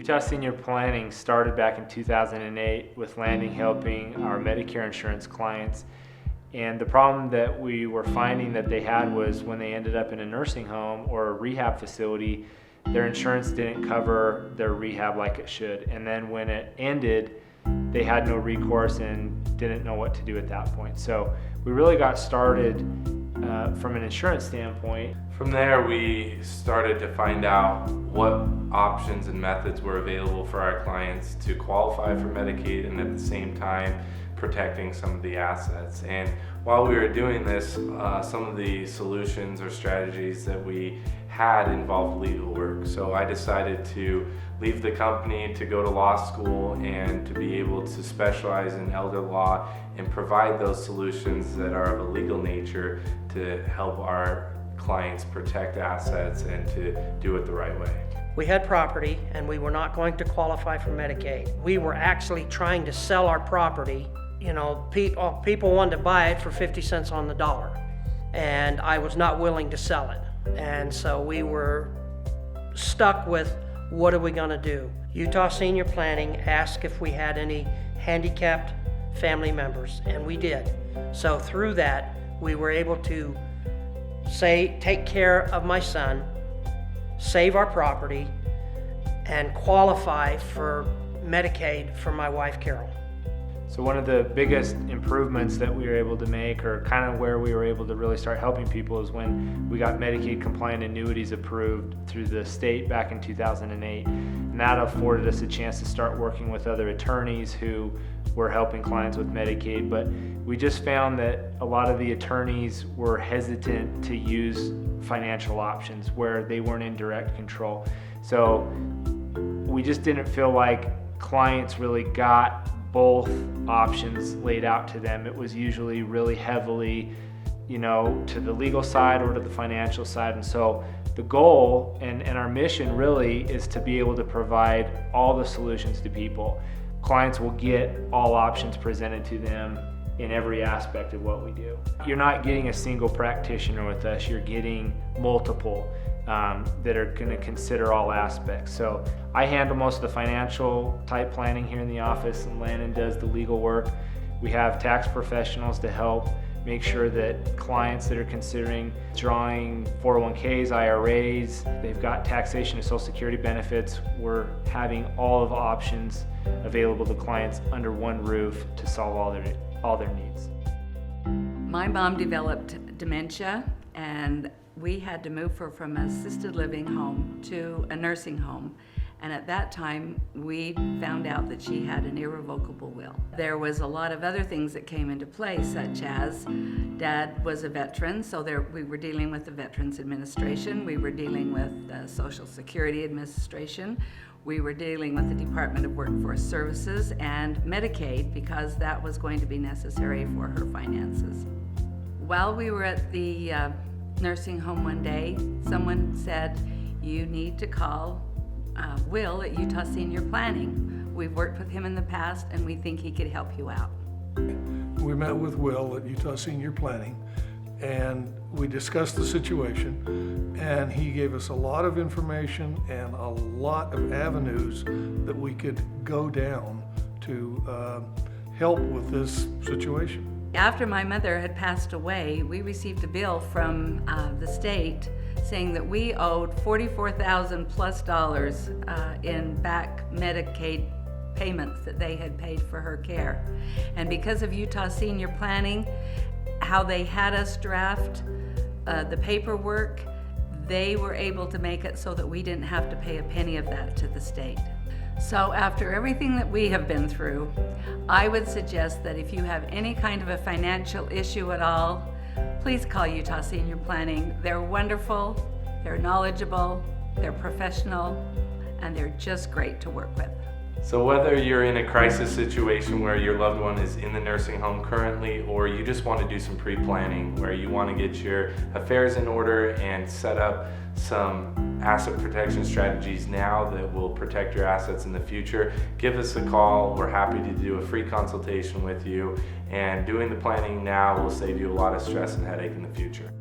Utah Senior Planning started back in 2008 with Landing helping our Medicare insurance clients. And the problem that we were finding that they had was when they ended up in a nursing home or a rehab facility, their insurance didn't cover their rehab like it should. And then when it ended, they had no recourse and didn't know what to do at that point. So we really got started from an insurance standpoint. From there, we started to find out what options and methods were available for our clients to qualify for Medicaid and at the same time protecting some of the assets. And while we were doing this, some of the solutions or strategies that we had involved legal work. So I decided to leave the company to go to law school and to be able to specialize in elder law and provide those solutions that are of a legal nature to help our clients protect assets and to do it the right way. We had property and we were not going to qualify for Medicaid. We were actually trying to sell our property. You know, people wanted to buy it for 50 cents on the dollar, and I was not willing to sell it. And so we were stuck with, what are we gonna do? Utah Senior Planning asked if we had any handicapped family members, and we did. So through that, we were able to take care of my son, save our property, and qualify for Medicaid for my wife, Carol. So one of the biggest improvements that we were able to make, or kind of where we were able to really start helping people, is when we got Medicaid compliant annuities approved through the state back in 2008. And that afforded us a chance to start working with other attorneys who were helping clients with Medicaid. But we just found that a lot of the attorneys were hesitant to use financial options where they weren't in direct control. So we just didn't feel like clients really got both options laid out to them. It was usually really heavily, to the legal side or to the financial side. And so the goal and our mission really is to be able to provide all the solutions to people. Clients will get all options presented to them in every aspect of what we do. You're not getting a single practitioner with us, you're getting multiple that are going to consider all aspects. So I handle most of the financial type planning here in the office, and Landon does the legal work. We have tax professionals to help make sure that clients that are considering drawing 401ks, IRAs, they've got taxation and Social Security benefits, we're having all of the options available to clients under one roof to solve all their needs. My mom developed dementia, and we had to move her from an assisted living home to a nursing home. And at that time, we found out that she had an irrevocable will. There was a lot of other things that came into play, such as Dad was a veteran, so we were dealing with the Veterans Administration, we were dealing with the Social Security Administration, we were dealing with the Department of Workforce Services and Medicaid, because that was going to be necessary for her finances. While we were at the nursing home one day, someone said, "You need to call Will at Utah Senior Planning. We've worked with him in the past and we think he could help you out." We met with Will at Utah Senior Planning and we discussed the situation, and he gave us a lot of information and a lot of avenues that we could go down to help with this situation. After my mother had passed away, we received a bill from the state saying that we owed $44,000 plus in back Medicaid payments that they had paid for her care. And because of Utah Senior Planning, how they had us draft the paperwork, they were able to make it so that we didn't have to pay a penny of that to the state. So after everything that we have been through, I would suggest that if you have any kind of a financial issue at all, please call Utah Senior Planning. They're wonderful, they're knowledgeable, they're professional, and they're just great to work with. So whether you're in a crisis situation where your loved one is in the nursing home currently, or you just want to do some pre-planning where you want to get your affairs in order and set up some asset protection strategies now that will protect your assets in the future, give us a call. We're happy to do a free consultation with you, and doing the planning now will save you a lot of stress and headache in the future.